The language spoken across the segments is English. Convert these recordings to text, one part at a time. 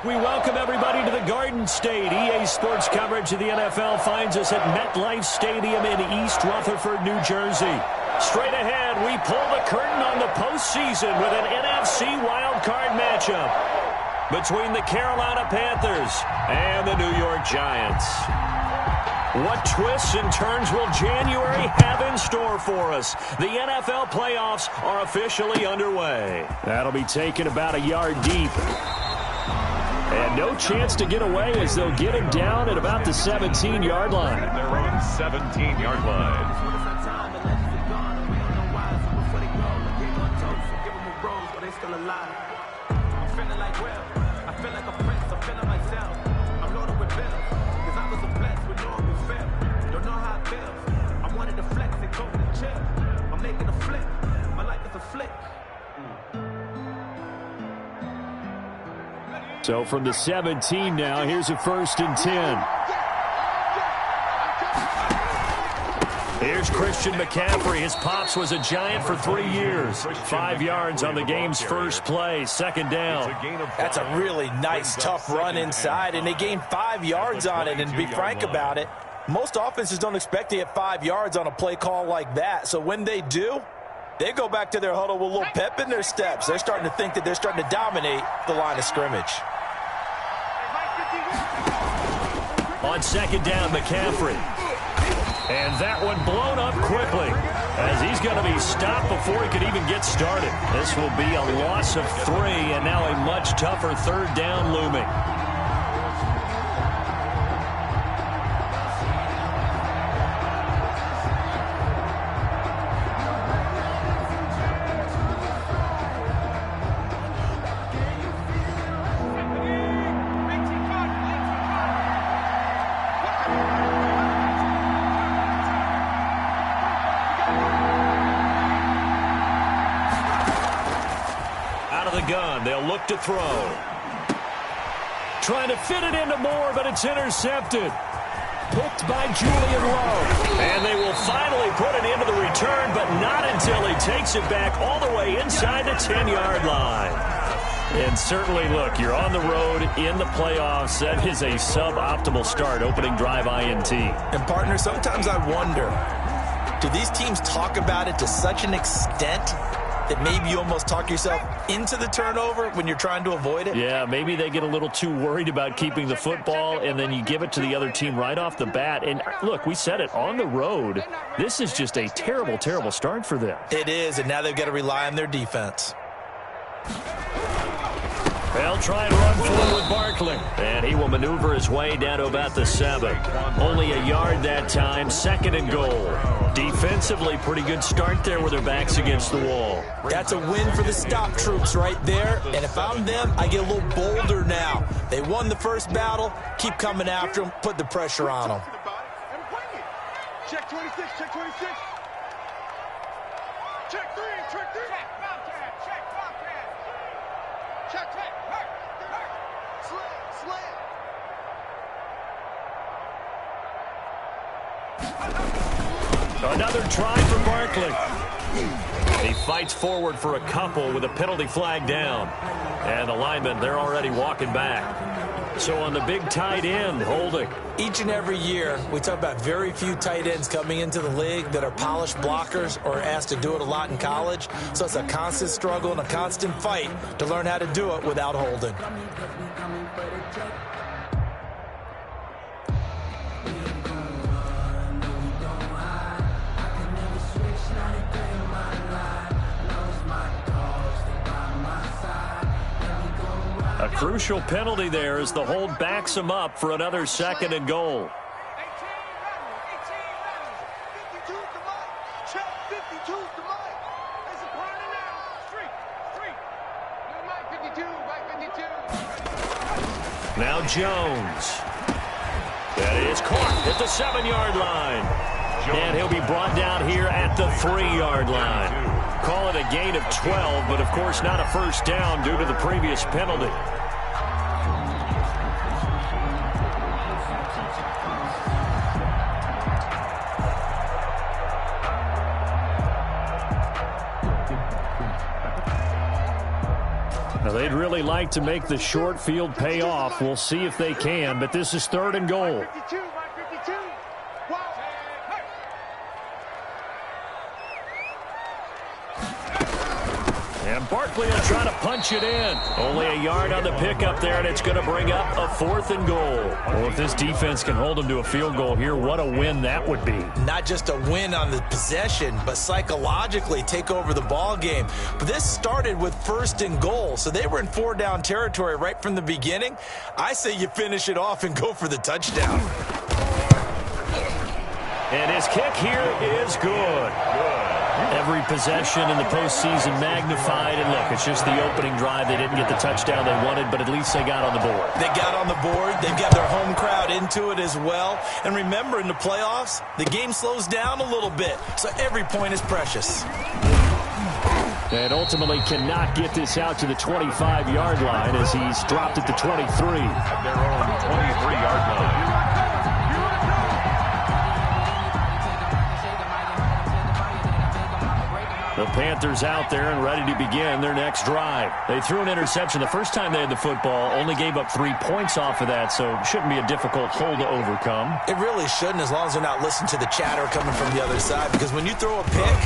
We welcome everybody to the Garden State. EA Sports coverage of the NFL finds us at MetLife Stadium in East Rutherford, New Jersey. Straight ahead, we pull the curtain on the postseason with an NFC wildcard matchup between the Carolina Panthers and the New York Giants. What twists and turns will January have in store for us? The NFL playoffs are officially underway. That'll be taken about a yard deep. And no chance to get away as they'll get him down at about the 17-yard line. And they're on 17-yard line. So from the 17 now, here's a 1st and 10. Here's Christian McCaffrey. His pops was a Giant for 3 years. 5 yards on the game's first play. 2nd down. That's a really nice, tough run inside, and they gained 5 yards on it. And to be frank about it, most offenses don't expect to get 5 yards on a play call like that. So when they do, they go back to their huddle with a little pep in their steps. They're starting to think that they're starting to dominate the line of scrimmage. On 2nd down, McCaffrey. And that one blown up quickly as he's going to be stopped before he could even get started. This will be a loss of 3 and now a much tougher 3rd down looming. They'll look to throw. Trying to fit it into Moore, but it's intercepted. Picked by Julian Lowe. And they will finally put it into the return, but not until he takes it back all the way inside the 10-yard line. And certainly, look, you're on the road in the playoffs. That is a suboptimal start, opening drive INT. And, partner, sometimes I wonder, do these teams talk about it to such an extent that maybe you almost talk yourself into the turnover when you're trying to avoid it? Yeah, maybe they get a little too worried about keeping the football, and then you give it to the other team right off the bat. And, look, we said it, on the road, this is just a terrible, terrible start for them. It is, and now they've got to rely on their defense. They'll try and run forward with Barkley. And he will maneuver his way down to about the 7. Only a yard that time, 2nd and goal. Defensively, pretty good start there with their backs against the wall. That's a win for the stop troops right there. And if I'm them, I get a little bolder now. They won the first battle. Keep coming after them. Put the pressure on them. Check 26, check 26. Check 3, check 3. Check Bobcat, check Bobcat. Check 10. Another try for Barkley. He fights forward for a couple with a penalty flag down. And the linemen, they're already walking back. So on the big tight end, holding. Each and every year, we talk about very few tight ends coming into the league that are polished blockers or asked to do it a lot in college. So it's a constant struggle and a constant fight to learn how to do it without holding. A crucial penalty there as the hold backs him up for another 2nd and goal. 52 to Mike. Check 52 to Mike. There's a corner now. Street. Mike 52, Mike 52. Now Jones. That is caught at the 7-yard line. And he'll be brought down here at the 3-yard line. Call it a gain of 12, but of course not a first down due to the previous penalty. Now they'd really like Mike, to make the short field pay off. We'll see if they can, but this is 3rd and goal. And Barkley will try to punch it in. Only a yard on the pickup there, and it's going to bring up a 4th and goal. Well, if this defense can hold them to a field goal here, what a win that would be. Not just a win on the possession, but psychologically take over the ball game. But this started with 1st and goal, so they were in 4-down territory right from the beginning. I say you finish it off and go for the touchdown. And his kick here is good. Every possession in the postseason magnified, and look, it's just the opening drive. They didn't get the touchdown they wanted, but at least they got on the board. They got on the board. They've got their home crowd into it as well. And remember, in the playoffs, the game slows down a little bit, so every point is precious. And ultimately cannot get this out to the 25-yard line as he's dropped it to 23. At their own 23-yard line. The Panthers out there and ready to begin their next drive. They threw an interception the first time they had the football, only gave up 3 points off of that, so it shouldn't be a difficult hole to overcome. It really shouldn't, as long as they're not listening to the chatter coming from the other side, because when you throw a pick,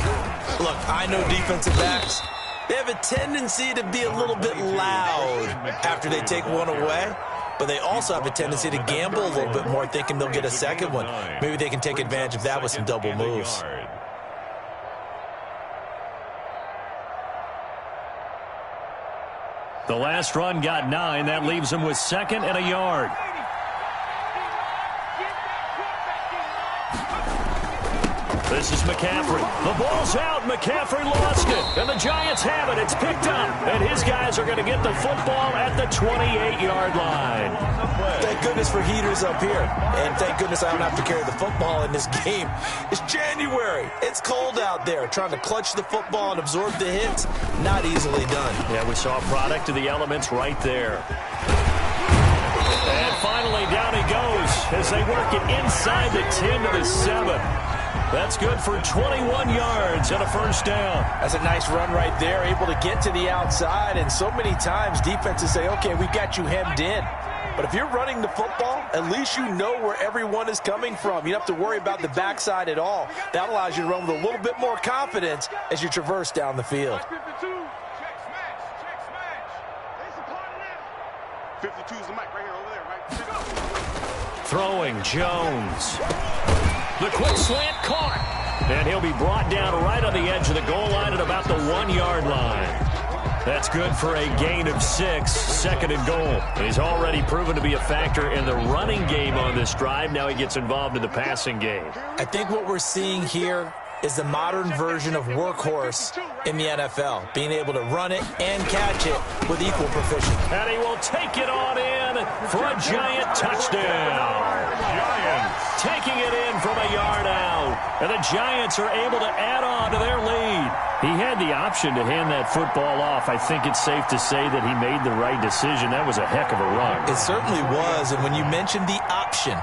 look, I know defensive backs, they have a tendency to be a little bit loud after they take one away. But they also have a tendency to gamble a little bit more, thinking they'll get a second one. Maybe they can take advantage of that with some double moves. The last run got 9. That leaves them with 2nd and a yard. This is McCaffrey. The ball's out. McCaffrey lost it. And the Giants have it. It's picked up. And his guys are going to get the football at the 28-yard line. Thank goodness for heaters up here. And thank goodness I don't have to carry the football in this game. It's January. It's cold out there. Trying to clutch the football and absorb the hits, not easily done. Yeah, we saw a product of the elements right there. And finally, down he goes as they work it inside the 10 to the 7. That's good for 21 yards and a first down. That's a nice run right there, able to get to the outside. And so many times defenses say, okay, we've got you hemmed in. But if you're running the football, at least you know where everyone is coming from. You don't have to worry about the backside at all. That allows you to run with a little bit more confidence as you traverse down the field. 52 is the mic right here, over there, right? Throwing Jones. The quick slant caught. And he'll be brought down right on the edge of the goal line at about the 1-yard line. That's good for a gain of 6, 2nd and goal. He's already proven to be a factor in the running game on this drive. Now he gets involved in the passing game. I think what we're seeing here is the modern version of workhorse in the NFL, being able to run it and catch it with equal proficiency. And he will take it on in for a Giant touchdown. Giants taking it in from a yard out. And the Giants are able to add on to their lead. He had the option to hand that football off. I think it's safe to say that he made the right decision. That was a heck of a run. It certainly was. And when you mentioned the option,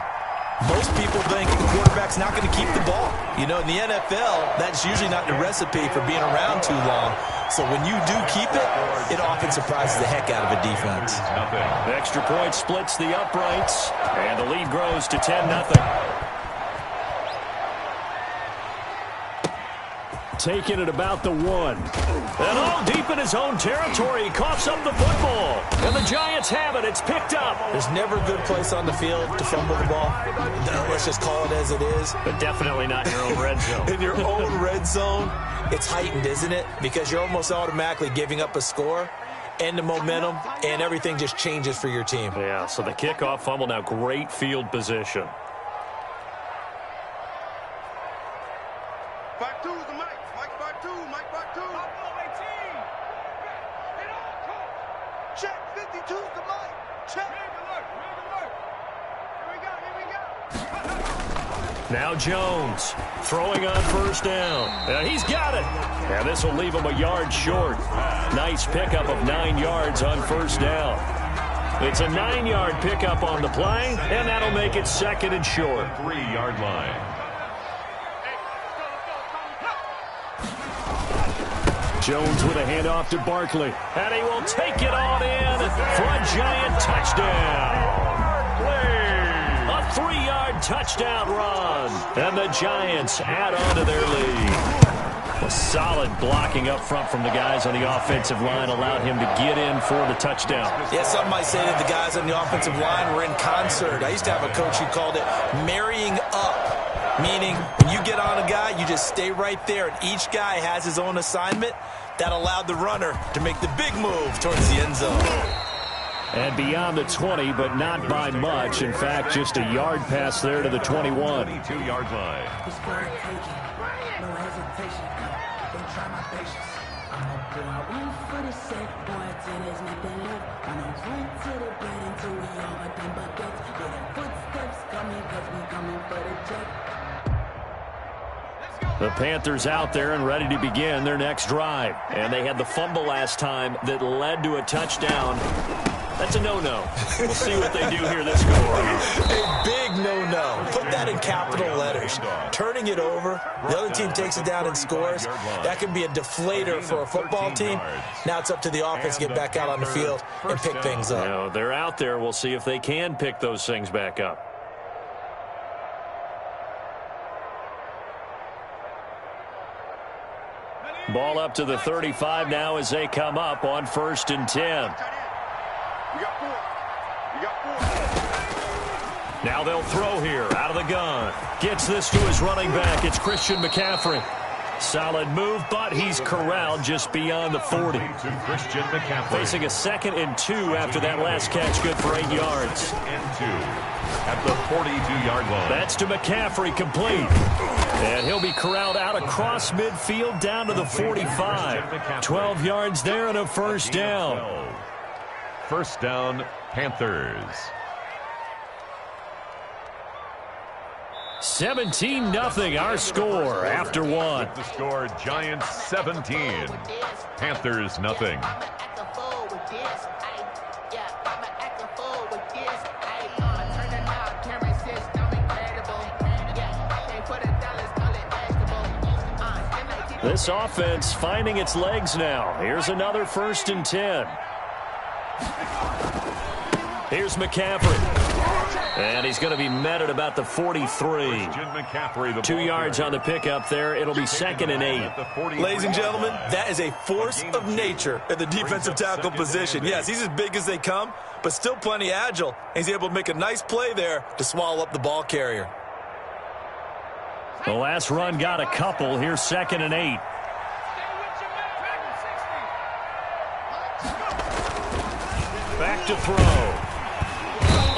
most people think the quarterback's not going to keep the ball. You know, in the NFL, that's usually not the recipe for being around too long. So when you do keep it, it often surprises the heck out of a defense. The extra point splits the uprights, and the lead grows to 10-0. Taking it about the 1. And all deep in his own territory, he coughs up the football. And the Giants have it. It's picked up. There's never a good place on the field to fumble the ball. Let's just call it as it is. But definitely not in your own red zone. In your own red zone, it's heightened, isn't it? Because you're almost automatically giving up a score and the momentum, and everything just changes for your team. Yeah, so the kickoff fumble, now great field position. Back two is the mic. Mike back two. Mike back two. Check 52's the mic. Check. Now Jones throwing on first down. And he's got it. And this will leave him a yard short. Nice pickup of 9 yards on first down. It's a 9-yard pickup on the play, and that'll make it 2nd and short. 3-yard line. Jones with a handoff to Barkley. And he will take it on in for a Giant touchdown. A 3-yard touchdown run. And the Giants add on to their lead. A solid blocking up front from the guys on the offensive line allowed him to get in for the touchdown. Yeah, some might say that the guys on the offensive line were in concert. I used to have a coach who called it marrying up, meaning when you get on a guy, you just stay right there, and each guy has his own assignment. That allowed the runner to make the big move towards the end zone. And beyond the 20, but not by much. In fact, just a yard pass there to the 21. 22-yard line. The Panthers out there and ready to begin their next drive. And they had the fumble last time that led to a touchdown. That's a no-no. We'll see what they do here this go around. A big no-no. Put that in capital letters. Turning it over, the other team takes it down and scores. That can be a deflator for a football team. Now it's up to the offense to get back out on the field and pick things up. You know, they're out there. We'll see if they can pick those things back up. Ball up to the 35 now as they come up on 1st and 10. Now they'll throw here out of the gun. Gets this to his running back. It's Christian McCaffrey. Solid move, but he's corralled just beyond the 40. Christian McCaffrey. Facing a 2nd and 2 after that last catch. Good for 8 yards. And 2 at the 42-yard line. That's to McCaffrey, complete. And he'll be corralled out across midfield down to the 45. 12 yards there and a first down. First down, Panthers. 17-0 our score after one. The score, Giants 17, Panthers nothing. This offense finding its legs now. Here's another 1st and 10. Here's McCaffrey. And he's going to be met at about the 43. 2 yards on the pickup there. It'll be 2nd and 8. Ladies and gentlemen, that is a force of nature at the defensive tackle position. Yes, he's as big as they come, but still plenty agile. He's able to make a nice play there to swallow up the ball carrier. The last run got a couple. Here's 2nd and 8. Back to throw.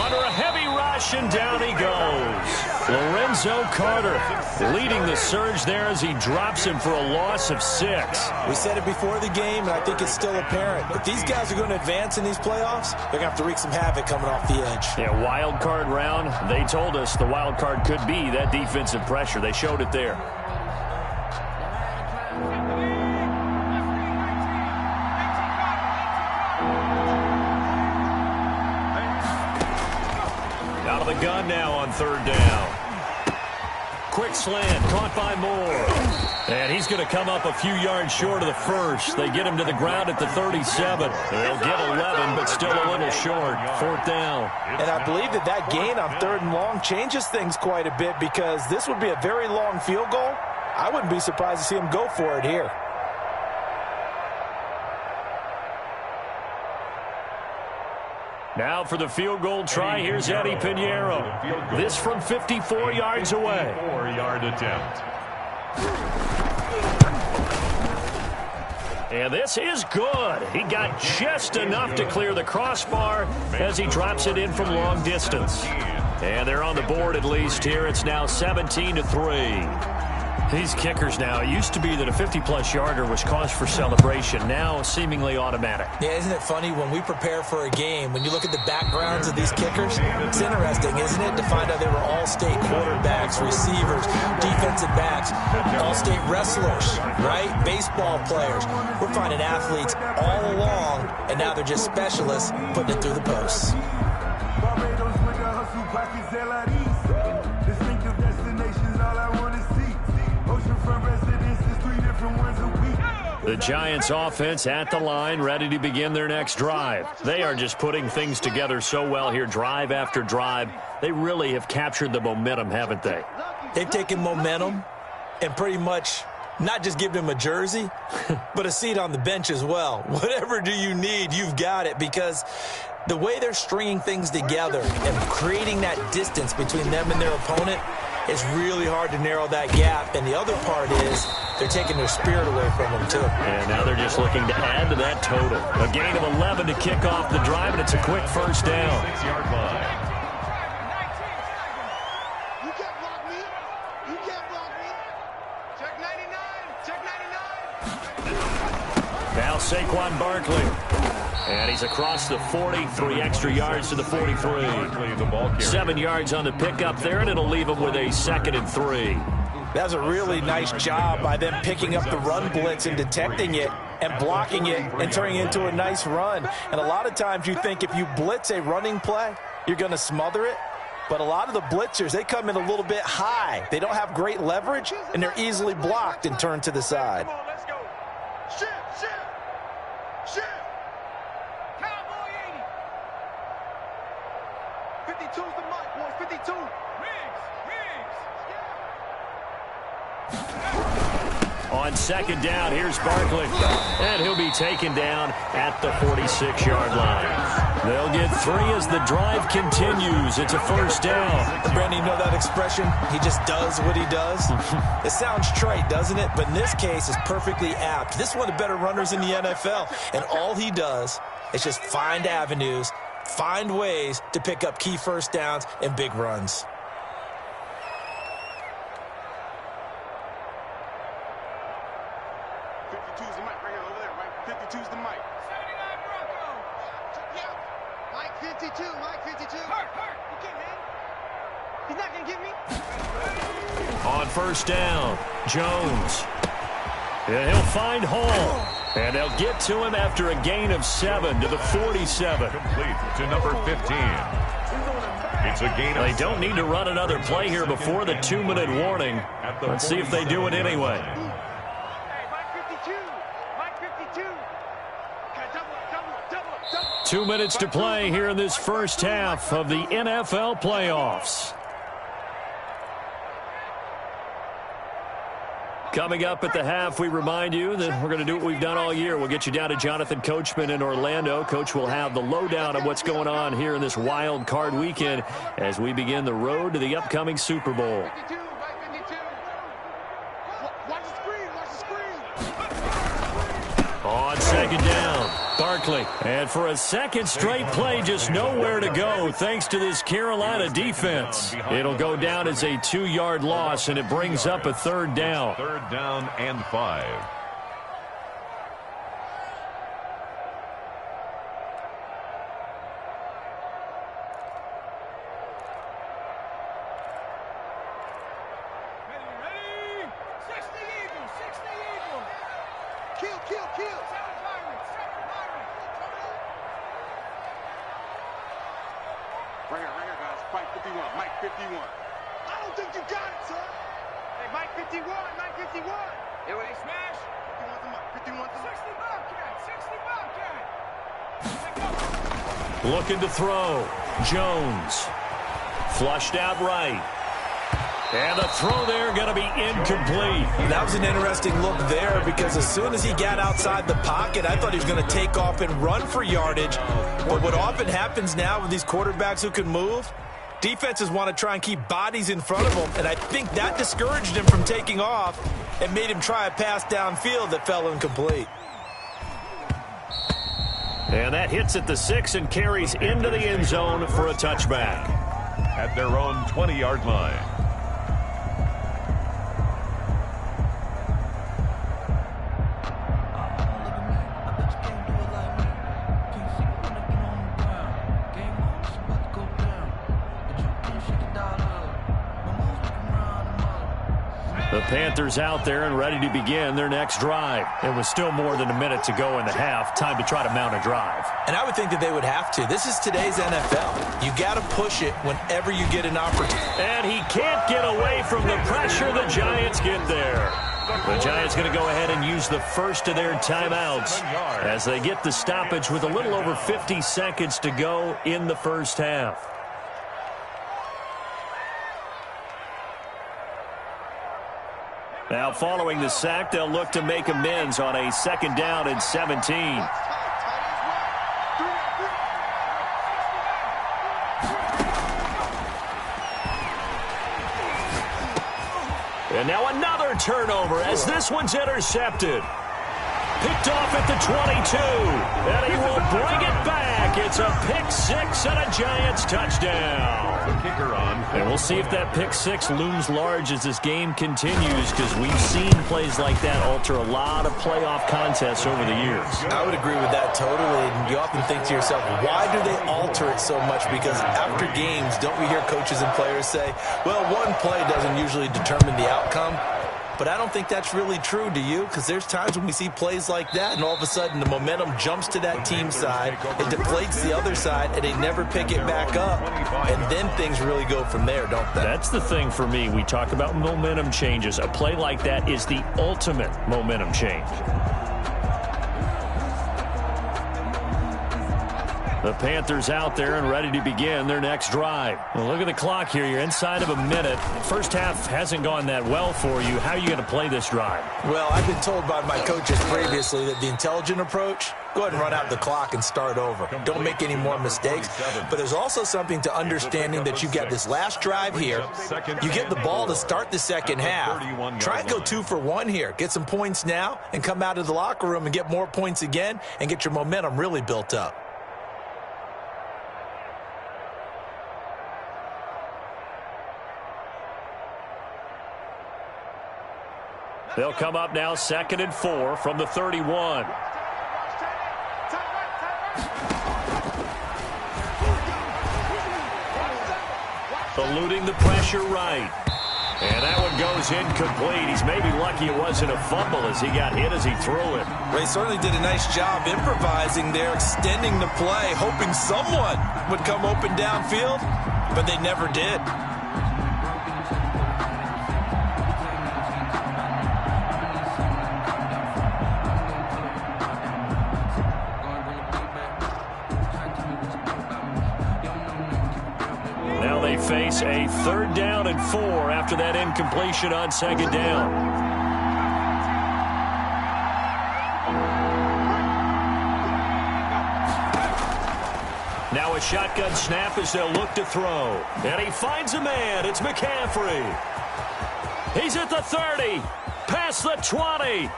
Under a heavy rush, and down he goes. Lorenzo Carter leading the surge there as he drops him for a loss of 6. We said it before the game, and I think it's still apparent. If these guys are going to advance in these playoffs, they're going to have to wreak some havoc coming off the edge. Yeah, wild card round. They told us the wild card could be that defensive pressure. They showed it there. Out of the gun now on 3rd down. Quick slant, caught by Moore. And he's going to come up a few yards short of the first. They get him to the ground at the 37. They'll get 11, but still a little short. 4th down. And I believe that gain on 3rd and long changes things quite a bit, because this would be a very long field goal. I wouldn't be surprised to see him go for it here. Now for the field goal try, here's Eddie Pinheiro. This from 54 yards away. 4-yard attempt. And this is good. He got just enough to clear the crossbar as he drops it in from long distance. And they're on the board at least here. It's now 17-3. These kickers now, it used to be that a 50-plus yarder was cause for celebration. Now seemingly automatic. Yeah, isn't it funny when we prepare for a game, when you look at the backgrounds of these kickers, it's interesting, isn't it, to find out they were all-state quarterbacks, receivers, defensive backs, all-state wrestlers, right? Baseball players. We're finding athletes all along, and now they're just specialists putting it through the posts. Barbados with the hustle pockets, LIDs. Distinctive destinations, all I want to see. Oceanfront residences, 3 different ones a week. The Giants offense at the line, ready to begin their next drive. They are just putting things together so well here, drive after drive. They really have captured the momentum, haven't they? They've taken momentum and pretty much not just given him a jersey, but a seat on the bench as well. Whatever do you need, you've got it, because the way they're stringing things together and creating that distance between them and their opponent, it's really hard to narrow that gap. And the other part is they're taking their spirit away from them, too. And now they're just looking to add to that total. A gain of 11 to kick off the drive, and it's a quick first down. 6-yard line. You can't block me. You can't block me. Check 99. Check 99. Now Saquon Barkley. And he's across the 40, 3 extra yards to the 43. The ball carrier. 7 yards on the pickup there, and it'll leave him with a 2nd and 3. That's a really nice job by them picking up the run blitz and detecting it and blocking it and turning it into a nice run. And a lot of times you think if you blitz a running play, you're going to smother it. But a lot of the blitzers, they come in a little bit high. They don't have great leverage, and they're easily blocked and turned to the side. Come on, let's go. Shift, shift. Shift. Cowboy 80. 52's the mic, boys. 52. Riggs. On 2nd down, here's Barkley. And he'll be taken down at the 46-yard line. They'll get 3 as the drive continues. It's a first down. Brandon, you know that expression? He just does what he does. It sounds trite, doesn't it? But in this case, it's perfectly apt. This is one of the better runners in the NFL. And all he does is just find avenues, find ways to pick up key first downs and big runs. On first down, Jones. And he'll find Hall. And they'll get to him after a gain of 7 to the 47. Complete to number 15. It's a gain of They don't need to run another play here before the 2-minute warning. Let's see if they do it anyway. Hey, Mike 52. Mike 52. Okay, double. 2 minutes to play here in this first half of the NFL playoffs. Coming up at the half, we remind you that we're going to do what we've done all year. We'll get you down to Jonathan Coachman in Orlando. Coach will have the lowdown of what's going on here in this wild card weekend as we begin the road to the upcoming Super Bowl. 52, Mike 52. Watch the screen, watch the screen. On 2nd down, Barkley. And for a second straight play, just nowhere to go thanks to this Carolina defense. It'll go down as a 2-yard loss, and it brings up a 3rd down. 3rd down and 5. Ready? 60 Eagles, 60 Eagles. Kill. Right here, guys. Mike 51, Mike 51. I don't think you got it, sir. Hey, Mike 51, Mike 51. Hey, what, they smash? 51 to Mike, 51 to 60 Bobcat, 60 Bobcat. Looking to throw. Jones. Flushed out right. And the throw there going to be incomplete. That was an interesting look there because as soon as he got outside the pocket, I thought he was going to take off and run for yardage. But what often happens now with these quarterbacks who can move, defenses want to try and keep bodies in front of them. And I think that discouraged him from taking off and made him try a pass downfield that fell incomplete. And that hits at the 6 and carries into the end zone for a touchback. At their own 20-yard line. The Panthers out there and ready to begin their next drive. It was still more than a minute to go in the half. Time to try to mount a drive. And I would think that they would have to. This is today's NFL. You got to push it whenever you get an opportunity. And he can't get away from the pressure. The Giants get there. The Giants going to go ahead and use the first of their timeouts as they get the stoppage with a little over 50 seconds to go in the first half. Now, following the sack, they'll look to make amends on a 2nd down and 17. And now another turnover as this one's intercepted. Picked off at the 22. And he will bring it back. It's a pick 6 and a Giants touchdown. Kicker on. And we'll see if that pick 6 looms large as this game continues, because we've seen plays like that alter a lot of playoff contests over the years. I would agree with that totally. And you often think to yourself, why do they alter it so much? Because after games, don't we hear coaches and players say, well, one play doesn't usually determine the outcome? But I don't think that's really true, do you? Because there's times when we see plays like that, and all of a sudden the momentum jumps to that team side, it deflates the other side, and they never pick it back up. And then things really go from there, don't they? That's the thing for me. We talk about momentum changes. A play like that is the ultimate momentum change. The Panthers out there and ready to begin their next drive. Well, look at the clock here. You're inside of a minute. First half hasn't gone that well for you. How are you going to play this drive? Well, I've been told by my coaches previously that the intelligent approach, go ahead and run out the clock and start over. Don't make any more mistakes. But there's also something to understanding that you've got this last drive here. You get the ball to start the second half. Try and go 2 for 1 here. Get some points now and come out of the locker room and get more points again and get your momentum really built up. They'll come up now 2nd and 4 from the 31. Eluding the pressure right. And that one goes incomplete. He's maybe lucky it wasn't a fumble as he got hit as he threw it. Ray certainly did a nice job improvising there, extending the play, hoping someone would come open downfield, but they never did. Face a 3rd down and 4 after that incompletion on 2nd down. Now a shotgun snap as they'll look to throw. And he finds a man. It's McCaffrey. He's at the 30. Past the 20.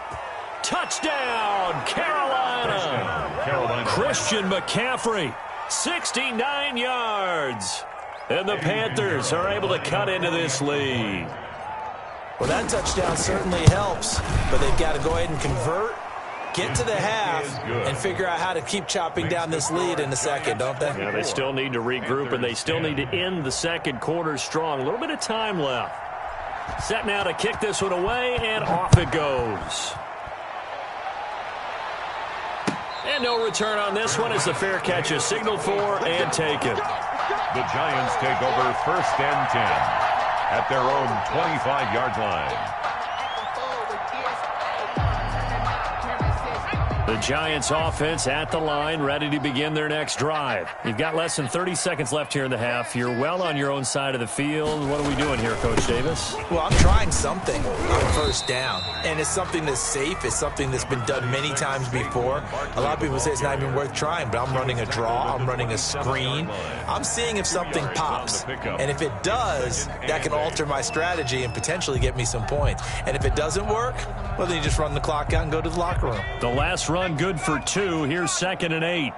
Touchdown, Carolina. Christian McCaffrey, 69 yards. And the Panthers are able to cut into this lead. Well, that touchdown certainly helps, but they've got to go ahead and convert, get to the half, and figure out how to keep chopping down this lead in the second, don't they? Yeah, they still need to regroup, and they still need to end the second quarter strong. A little bit of time left. Set now to kick this one away, and off it goes. And no return on this one as the fair catch is signaled for and taken. The Giants take over 1st and 10 at their own 25-yard line. The Giants offense at the line, ready to begin their next drive. You've got less than 30 seconds left here in the half. You're well on your own side of the field. What are we doing here, Coach Davis? Well, I'm trying something on 1st down, and it's something that's safe. It's something that's been done many times before. A lot of people say it's not even worth trying, but I'm running a draw. I'm running a screen. I'm seeing if something pops, and if it does, that can alter my strategy and potentially get me some points. And if it doesn't work, well, then you just run the clock out and go to the locker room. The last run good for 2. Here's 2nd and 8. Hey,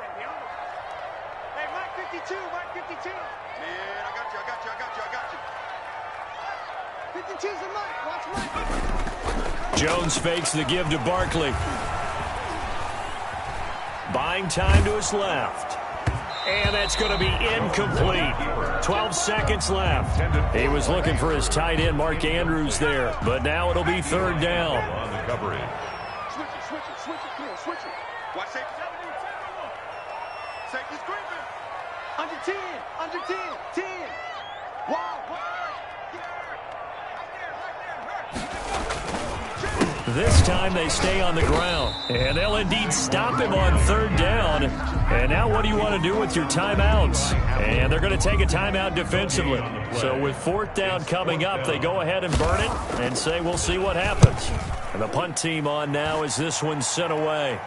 Mike 52, Mike 52. Man, I got you. 52's a Mike. Watch Mike. Jones fakes the give to Barkley. Buying time to his left. And that's going to be incomplete. 12 seconds left. He was looking for his tight end, Mark Andrews, there. But now it'll be 3rd down. On the coverage. Switch it. Come on, switch it. Watch safety. Safety's creeping. Under 10. 10. Wow. Right there. This time they stay on the ground. And they'll indeed stop him on third down. And now what do you want to do with your timeouts? And they're going to take a timeout defensively. So with fourth down coming up, they go ahead and burn it and say we'll see what happens. And the punt team on now as this one's sent away.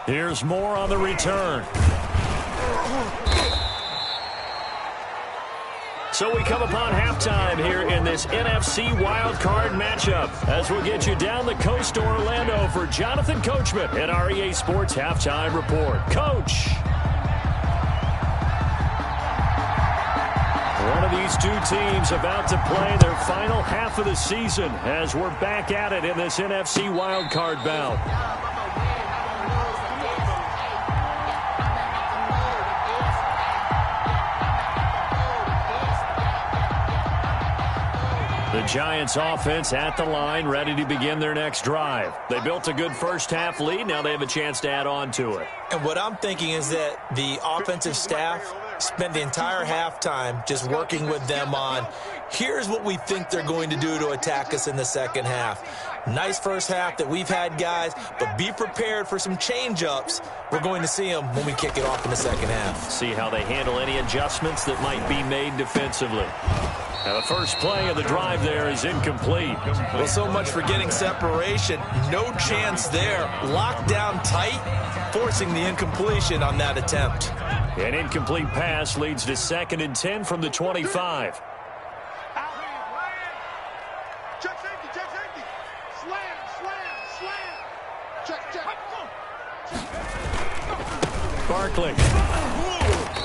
Here's more on the return. So we come upon halftime here in this NFC wildcard matchup as we'll get you down the coast to Orlando for Jonathan Coachman at our EA Sports Halftime Report. Coach. One of these two teams about to play their final half of the season as we're back at it in this NFC wildcard bout. The Giants offense at the line, ready to begin their next drive. They built a good first half lead. Now they have a chance to add on to it. And what I'm thinking is that the offensive staff spent the entire halftime just working with them on, here's what we think they're going to do to attack us in the second half. Nice first half that we've had, guys, but be prepared for some change-ups. We're going to see them when we kick it off in the second half. See how they handle any adjustments that might be made defensively. Now the first play of the drive there is incomplete. Well, so much for getting separation. No chance there. Locked down tight, forcing the incompletion on that attempt. An incomplete pass leads to 2nd and 10 from the 25. Check safety, check safety. Slam, slam, slam. Check. Barkley.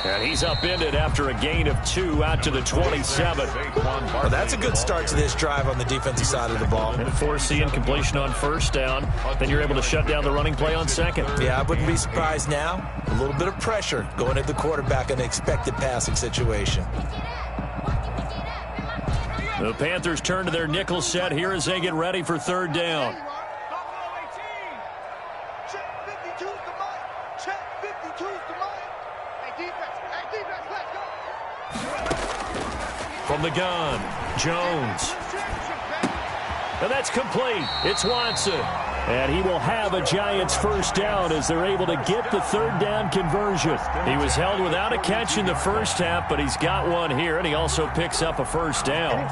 And he's upended after a gain of 2 out to the 27. Well, that's a good start to this drive on the defensive side of the ball. And force the incompletion on first down. Then you're able to shut down the running play on second. Yeah, I wouldn't be surprised now. A little bit of pressure going at the quarterback in an expected passing situation. The Panthers turn to their nickel set here as they get ready for third down. From the gun, Jones. And that's complete. It's Watson. And he will have a Giants first down as they're able to get the third down conversion. He was held without a catch in the first half, but he's got one here, and he also picks up a first down.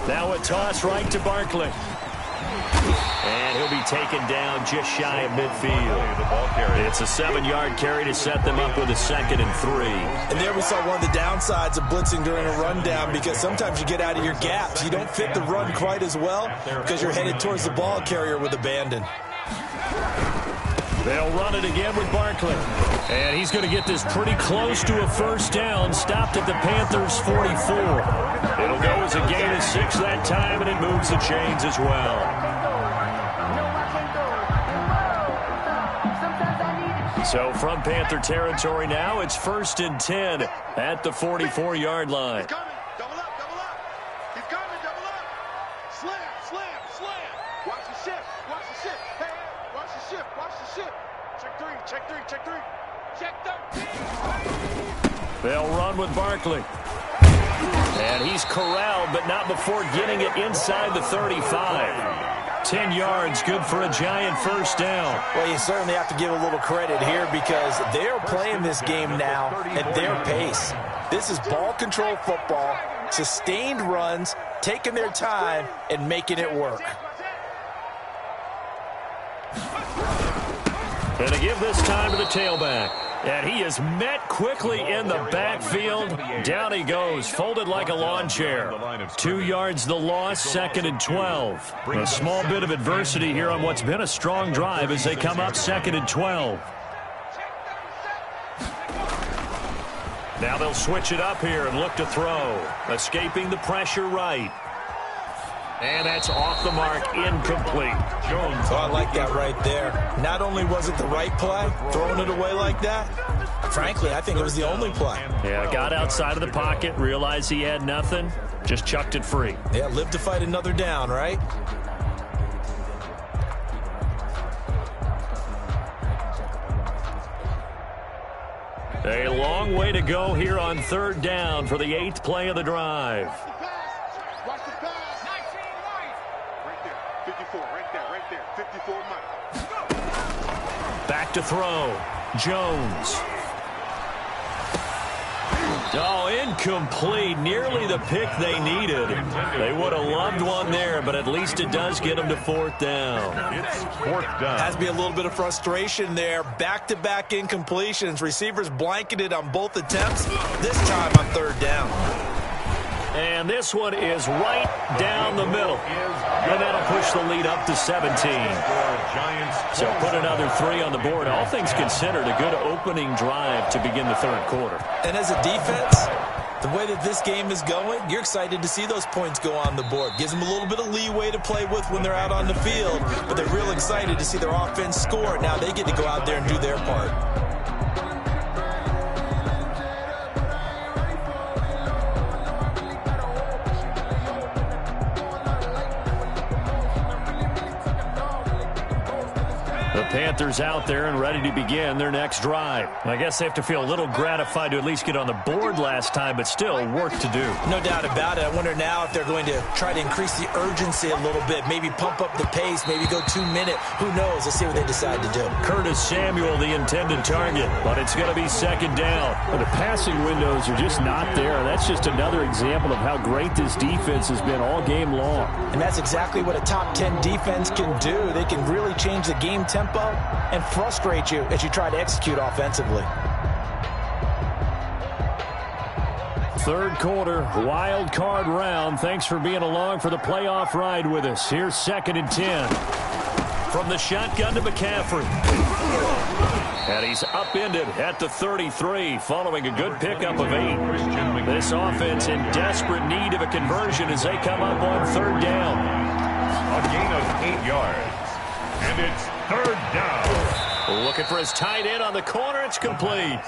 Now a toss right to Barkley. And he'll be taken down just shy of midfield. It's a 7-yard carry to set them up with a 2nd and 3. And there we saw one of the downsides of blitzing during a rundown, because sometimes you get out of your gaps. You don't fit the run quite as well because you're headed towards the ball carrier with abandon. They'll run it again with Barkley. And he's going to get this pretty close to a first down. Stopped at the Panthers' 44. It'll go as a gain of 6 that time, and it moves the chains as well. So from Panther territory now, it's 1st and 10 at the 44-yard line. He's coming. Double up, double up. He's coming, double up. Slam, slam, slam. Watch the shift, watch the shift. Hey, hey, watch the shift, watch the shift. Check 3, check 3, check 3. Check 13. They'll run with Barkley. And he's corralled, but not before getting it inside the 35. 10 yards, good for a Giant first down. Well, you certainly have to give a little credit here because they're playing this game now at their pace. This is ball control football, sustained runs, taking their time, and making it work. And to give this time to the tailback. And he is met quickly in the backfield. Down he goes, folded like a lawn chair. 2 yards the loss, 2nd and 12. A small bit of adversity here on what's been a strong drive as they come up 2nd and 12. Now they'll switch it up here and look to throw. Escaping the pressure right. And that's off the mark, incomplete. Jones. So I like that right there. Not only was it the right play, throwing it away like that, frankly, I think it was the only play. Yeah, got outside of the pocket, realized he had nothing, just chucked it free. Yeah, live to fight another down, right? A long way to go here on third down for the 8th play of the drive. Watch the pass. 19 Mike. Right there. 54. Right there. 54 Mike. Back to throw. Jones. Oh, incomplete. Nearly the pick they needed. They would have loved one there, but at least it does get them to 4th down. It's 4th down. Has to be a little bit of frustration there. Back-to-back incompletions. Receivers blanketed on both attempts. This time on 3rd down. And this one is right down the middle. And that'll push the lead up to 17. So put another 3 on the board. All things considered, a good opening drive to begin the 3rd quarter. And as a defense, the way that this game is going, you're excited to see those points go on the board. Gives them a little bit of leeway to play with when they're out on the field. But they're real excited to see their offense score. Now they get to go out there and do their part. Panthers out there and ready to begin their next drive. I guess they have to feel a little gratified to at least get on the board last time, but still work to do. No doubt about it. I wonder now if they're going to try to increase the urgency a little bit, maybe pump up the pace, maybe go 2-minute. Who knows? Let's see what they decide to do. Curtis Samuel, the intended target, but it's going to be 2nd down. Well, the passing windows are just not there. That's just another example of how great this defense has been all game long. And that's exactly what a top 10 defense can do. They can really change the game tempo and frustrate you as you try to execute offensively. 3rd quarter, wild card round. Thanks for being along for the playoff ride with us. Here's 2nd and 10. From the shotgun to McCaffrey. And he's upended at the 33 following a good pickup of 8. This offense in desperate need of a conversion as they come up on 3rd down. A gain of 8 yards. And it's 3rd down. Looking for his tight end on the corner. It's complete.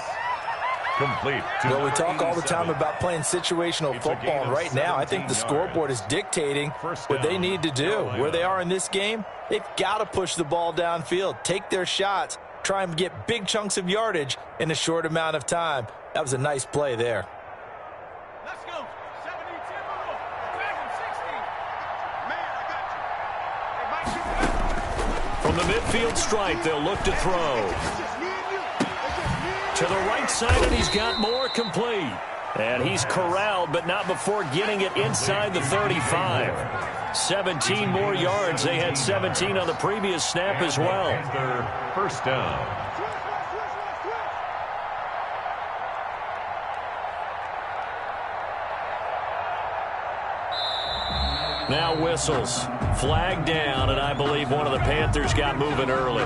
Complete. Well, we talk all the time about playing situational football. And right now, I think the scoreboard is dictating what they need to do. Where they are in this game, they've got to push the ball downfield, take their shots, try and get big chunks of yardage in a short amount of time. That was a nice play there. Let's go. 72. Back in 60. Man, I got you. Hey, Mike, From the midfield stripe, they'll look to throw. it's just me and you. It's just me and To the right side, and he's got more complete. And he's corralled, but not before getting it inside the 35. 17 more yards. They had 17 on the previous snap as well. Their 1st down. Now whistles. Flag down, and I believe one of the Panthers got moving early.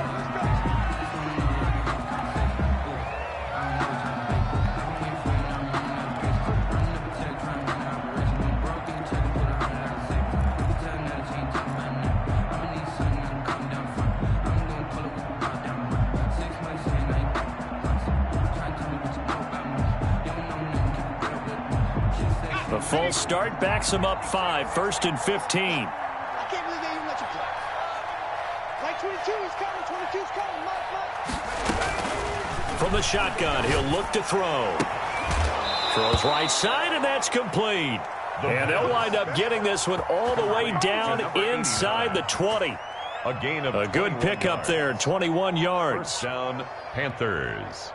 The false start backs him up 5, 1st and 15. I can't believe they even let you play. Like 22, he's coming. 22's coming. Mike. From the shotgun, he'll look to throw. Throws right side, and that's complete. And they'll wind up getting this one all the way down inside the 20. A gain of A good pickup there, 21 yards. 1st down, Panthers.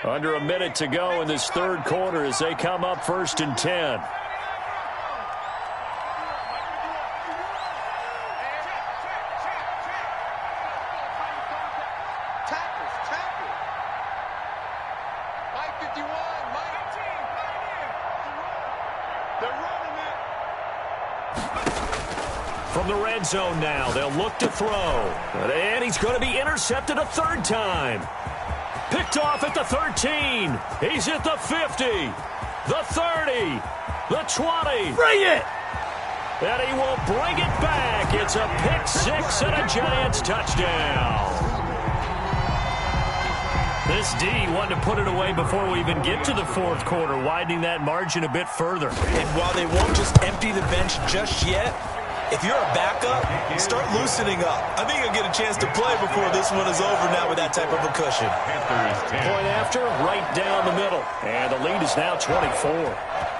Under a minute to go in this 3rd quarter as they come up 1st and 10. from the red zone now. They'll look to throw. And he's going to be intercepted a third time. Picked off at the 13. He's at the 50. The 30. The 20. Bring it! And he will bring it back. It's a pick six and a Giants touchdown. This D wanted to put it away before we even get to the fourth quarter, widening that margin a bit further. And while they won't just empty the bench just yet, if you're a backup, start loosening up. I think you'll get a chance to play before this one is over now with that type of a cushion. Point after, right down the middle. And the lead is now 24.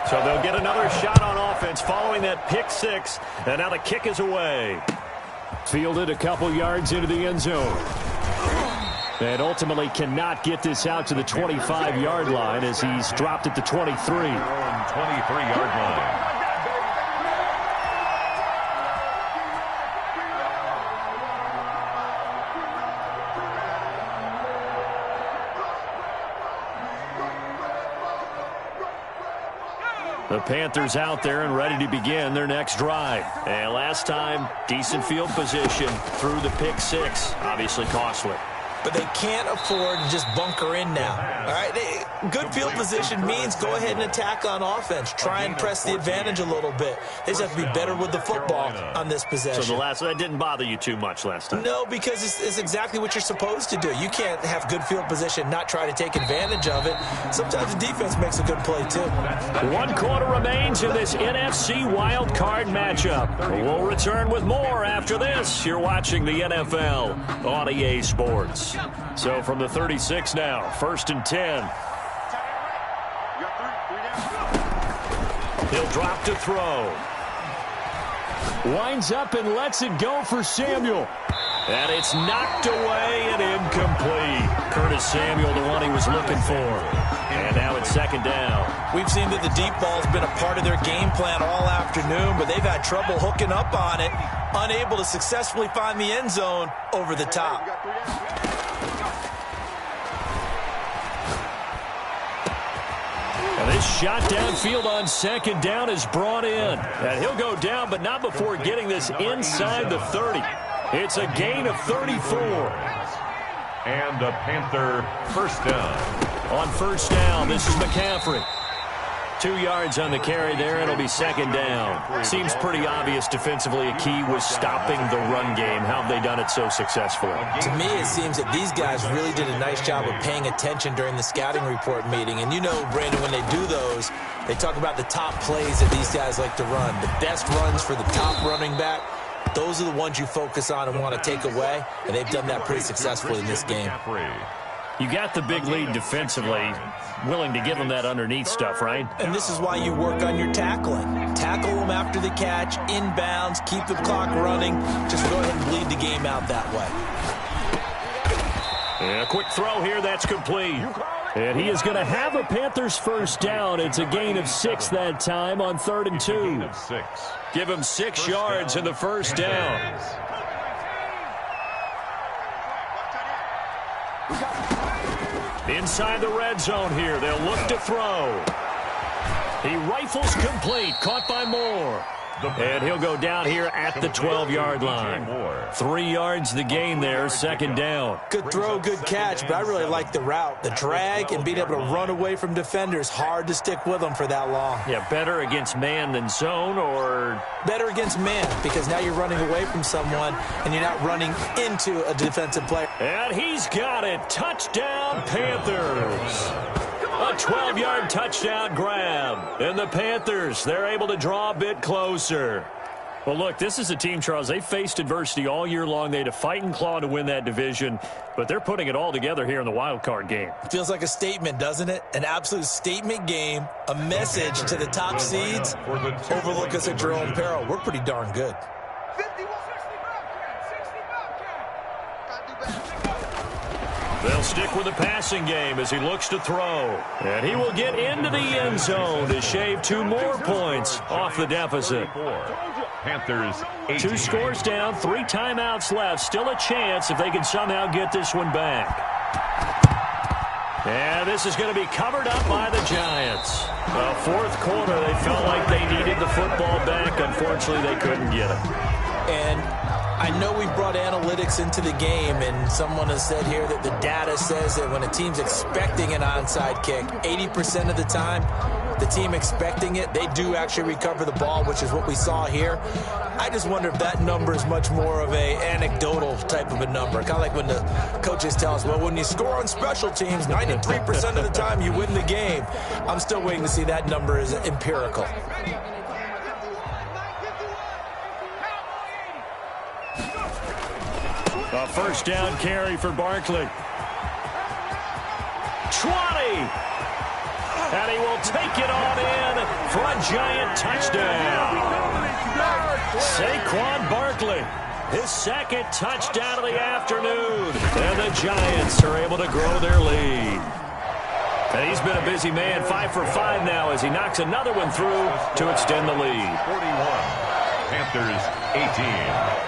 So they'll get another shot on offense following that pick six. And now the kick is away. Fielded a couple yards into the end zone. And ultimately cannot get this out to the 25-yard line as he's dropped at the 23. 23-yard line. The Panthers out there and ready to begin their next drive. And last time, decent field position through the pick six. Obviously costly. But they can't afford to just bunker in now. All right, good field position means go ahead and attack on offense. Try and press the advantage a little bit. They just have to be better with the football on this possession. So that didn't bother you too much last time? No, because it's exactly what you're supposed to do. You can't have good field position, not try to take advantage of it. Sometimes the defense makes a good play, too. 1 quarter remains in this NFC wild card matchup. We'll return with more after this. You're watching the NFL on EA Sports. So from the 36 now, 1st and 10. He'll drop to throw. Winds up and lets it go for Samuel. And it's knocked away and incomplete. Curtis Samuel, the one he was looking for. And now it's 2nd down. We've seen that the deep ball's been a part of their game plan all afternoon, but they've had trouble hooking up on it, unable to successfully find the end zone over the top. And this shot downfield on 2nd down is brought in. And he'll go down, but not before getting this inside the 30. It's a gain of 34. And a Panther first down. On 1st down, this is McCaffrey. 2 yards on the carry there. It'll be 2nd down. Seems pretty obvious defensively a key was stopping the run game. How have they done it so successfully? To me, it seems that these guys really did a nice job of paying attention during the scouting report meeting. And you know, Brandon, when they do those, they talk about the top plays that these guys like to run. The best runs for the top running back. Those are the ones you focus on and want to take away. And they've done that pretty successfully in this game. You got the big lead defensively, willing to give them that underneath stuff, right? And this is why you work on your tackling. Tackle them after the catch, inbounds, keep the clock running. Just go ahead and bleed the game out that way. And a quick throw here, that's complete. And he is going to have a Panthers first down. It's a gain of 6 that time on 3rd and 2. Give him 6 yards in the first down. Inside the red zone here. They'll look to throw. He rifles complete. Caught by Moore. And he'll go down here at the 12-yard line. 3 yards the gain there, 2nd down. Good throw, good catch, but I really like the route. The drag and being able to run away from defenders. Hard to stick with them for that long. Yeah, better against man than zone, or? Better against man, because now you're running away from someone and you're not running into a defensive player. And he's got it. Touchdown, Panthers. A 12-yard touchdown grab. And the Panthers, they're able to draw a bit closer. Well, look, this is a team, Charles. They faced adversity all year long. They had to fight and claw to win that division, but they're putting it all together here in the wild card game. Feels like a statement, doesn't it? An absolute statement game, a message to the top seeds. Overlook us at your own peril. We're pretty darn good. They'll stick with the passing game as he looks to throw. And he will get into the end zone to shave 2 more points off the deficit. Panthers 18. 2 scores down, 3 timeouts left. Still a chance if they can somehow get this one back. And this is going to be covered up by the Giants. Well, 4th quarter, they felt like they needed the football back. Unfortunately, they couldn't get it. And I know we brought analytics into the game, and someone has said here that the data says that when a team's expecting an onside kick, 80% of the time, the team expecting it, they do actually recover the ball, which is what we saw here. I just wonder if that number is much more of a anecdotal type of a number. Kind of like when the coaches tell us, well, when you score on special teams, 93% of the time you win the game. I'm still waiting to see that number is empirical. A first down carry for Barkley. 20. And he will take it on in for a giant touchdown. Saquon Barkley, his second touchdown of the afternoon. And the Giants are able to grow their lead. And he's been a busy man, 5 for 5 now as he knocks another one through to extend the lead. 41, Panthers 18.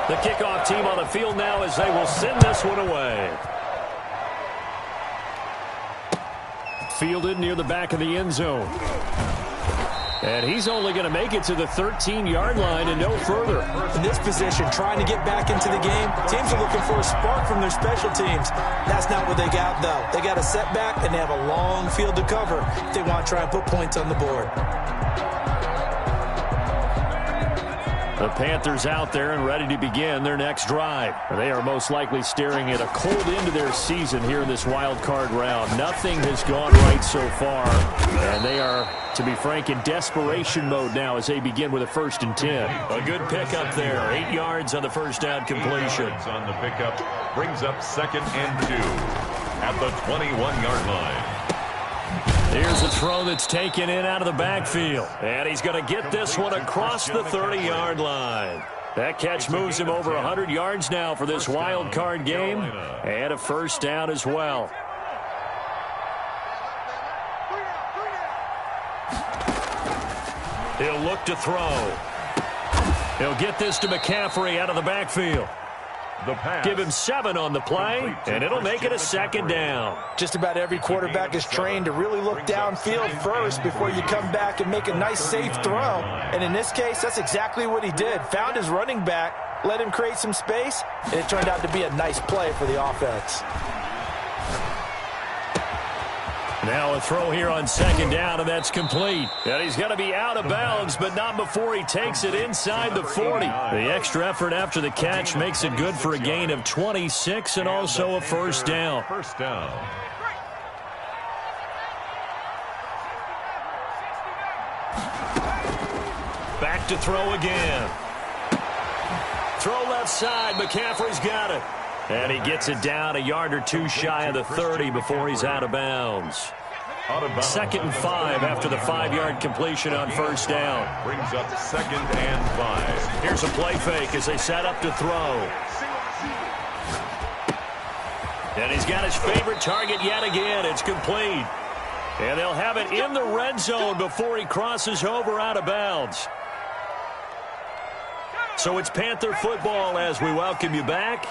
The kickoff team on the field now as they will send this one away. Fielded near the back of the end zone. And he's only going to make it to the 13-yard line and no further. In this position, trying to get back into the game, teams are looking for a spark from their special teams. That's not what they got, though. They got a setback, and they have a long field to cover if they want to try and put points on the board. The Panthers out there and ready to begin their next drive. They are most likely staring at a cold end to their season here in this wild card round. Nothing has gone right so far, and they are, to be frank, in desperation mode now as they begin with a 1st and 10. A good pickup there, 8 yards on the first down completion. On the pickup brings up 2nd and 2 at the 21-yard line. Here's a throw that's taken in out of the backfield. And he's going to get this one across the 30-yard line. That catch moves him over 100 yards now for this wild card game. And a first down as well. He'll look to throw. He'll get this to McCaffrey out of the backfield. Give him 7 on the play, and it'll make it a 2nd down. Just about every quarterback is trained to really look downfield first before you come back and make a nice, safe throw. And in this case, that's exactly what he did. Found his running back, let him create some space, and it turned out to be a nice play for the offense. Now a throw here on 2nd down, and that's complete. And he's going to be out of bounds, but not before he takes it inside the 40. The extra effort after the catch makes it good for a gain of 26 and also a first down. First down. Back to throw again. Throw left side. McCaffrey's got it. And he gets it down a yard or 2 shy of the 30 before he's out of bounds. 2nd and 5 after the 5-yard completion on first down. Brings up 2nd and 5. Here's a play fake as they set up to throw. And he's got his favorite target yet again. It's complete. And they'll have it in the red zone before he crosses over out of bounds. So it's Panther football as we welcome you back.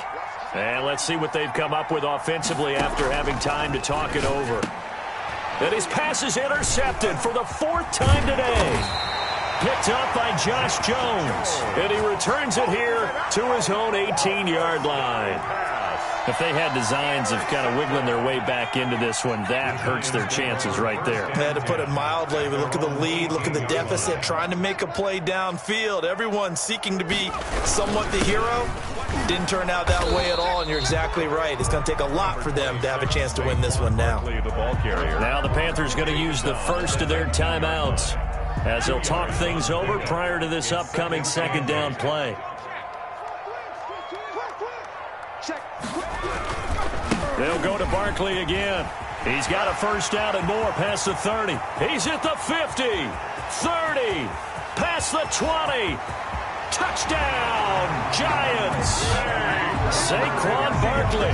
And let's see what they've come up with offensively after having time to talk it over. And his pass is intercepted for the 4th time today. Picked up by Josh Jones. And he returns it here to his own 18-yard line. If they had designs of kind of wiggling their way back into this one, that hurts their chances right there. To put it mildly, we look at the lead, look at the deficit, trying to make a play downfield. Everyone seeking to be somewhat the hero. Didn't turn out that way at all, and you're exactly right. It's going to take a lot for them to have a chance to win this one now. Now the Panthers going to use the first of their timeouts as they'll talk things over prior to this upcoming 2nd down play. They'll go to Barkley again. He's got a first down and more past the 30. He's at the 50, 30, past the 20. Touchdown, Giants. Saquon Barkley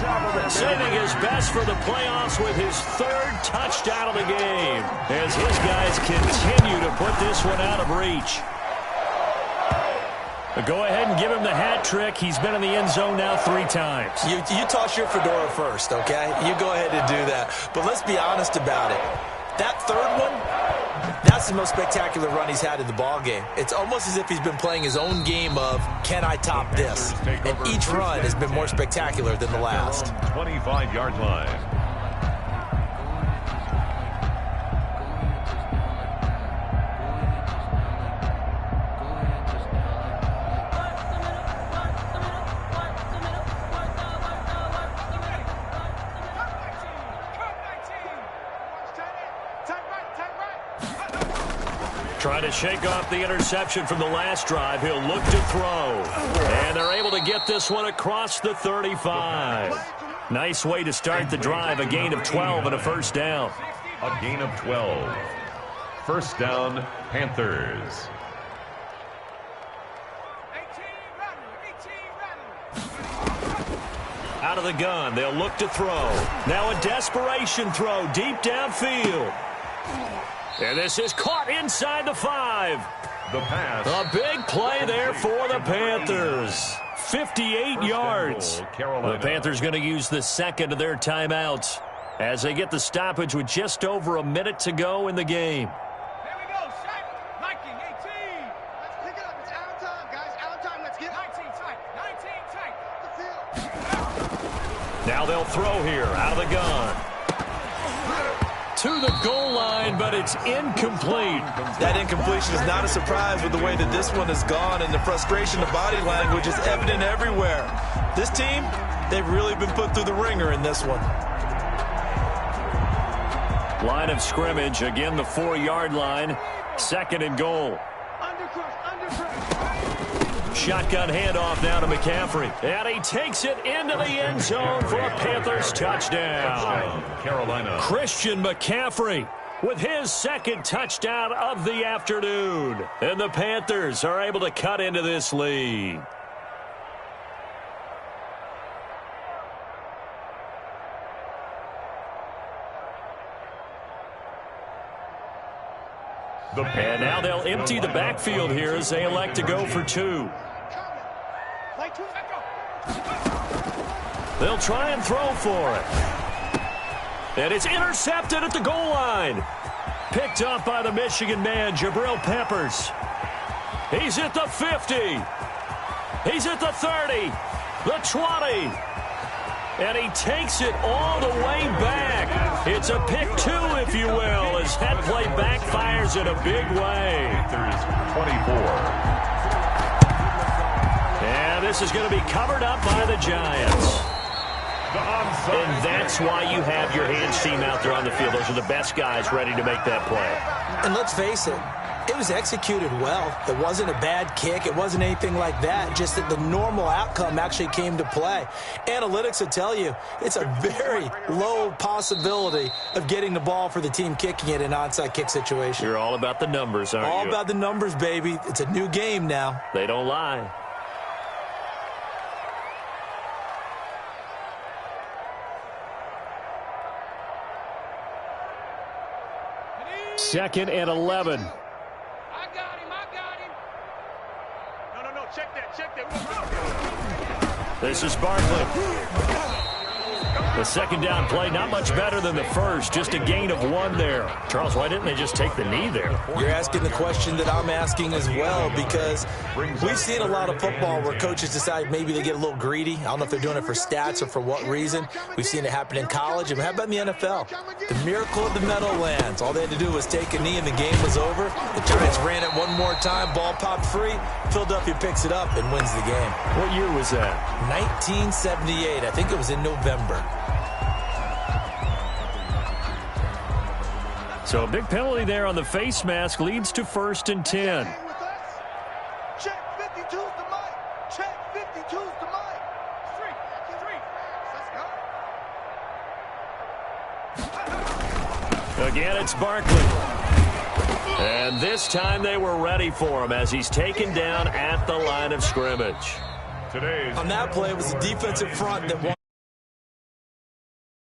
saving his best for the playoffs with his 3rd touchdown of the game as his guys continue to put this one out of reach. Go ahead and give him the hat trick. He's been in the end zone now 3 times. You toss your fedora first, okay? You go ahead and do that. But let's be honest about it. That 3rd one, that's That's the most spectacular run he's had in the ball game. It's almost as if he's been playing his own game of, can I top this? And each run has been more spectacular than the last. 25-yard line. Trying to shake off the interception from the last drive. He'll look to throw. And they're able to get this one across the 35. Nice way to start the drive. A gain of 12 and a first down. A gain of 12. First down, Panthers. Out of the gun. They'll look to throw. Now a desperation throw deep downfield. And this is caught inside the 5. The pass. A big play there for the Panthers. 58 yards. The Panthers going to use the second of their timeouts as they get the stoppage with just over a minute to go in the game. Here we go, Shaq. 19, 18. Let's pick it up. It's out of time, guys. Out of time. Let's get 19 tight. 19 tight. The field. Now they'll throw here out of the gun. To the goal line, but it's incomplete. That incompletion is not a surprise with the way that this one has gone, and the frustration, the body language is evident everywhere. This team, they've really been put through the ringer in this one. Line of scrimmage, again the 4-yard line. Second and goal. Shotgun handoff now to McCaffrey. And he takes it into the end zone for a Panthers touchdown. Carolina. Christian McCaffrey with his second touchdown of the afternoon. And the Panthers are able to cut into this lead. And now they'll empty the backfield here as they elect to go for 2. They'll try and throw for it. And it's intercepted at the goal line. Picked up by the Michigan man, Jabril Peppers. He's at the 50. He's at the 30. The 20. And he takes it all the way back. It's a pick 2, if you will, as that play backfires in a big way. Panthers 24. And this is going to be covered up by the Giants. And that's why you have your hands team out there on the field. Those are the best guys ready to make that play. And let's face it, it was executed well. It wasn't a bad kick. It wasn't anything like that. Just that the normal outcome actually came to play. Analytics will tell you it's a very low possibility of getting the ball for the team kicking it in an onside kick situation. You're all about the numbers, aren't you? All about the numbers, baby. It's a new game now. They don't lie. Second and 11. I got him. No, check that. This is Barkley. The second down play, not much better than the first. Just a gain of 1 there. Charles, why didn't they just take the knee there? You're asking the question that I'm asking as well, because we've seen a lot of football where coaches decide maybe they get a little greedy. I don't know if they're doing it for stats or for what reason. We've seen it happen in college. And how about in the NFL? The miracle of the Meadowlands. All they had to do was take a knee and the game was over. The Giants ran it one more time. Ball popped free. Philadelphia picks it up and wins the game. What year was that? 1978. I think it was in November. So a big penalty there on the face mask leads to 1st and 10. Check 52's the mic. Check 52's the mic. Let's go. Again, it's Barkley. And this time they were ready for him as he's taken down at the line of scrimmage. On that play, it was the defensive front that won.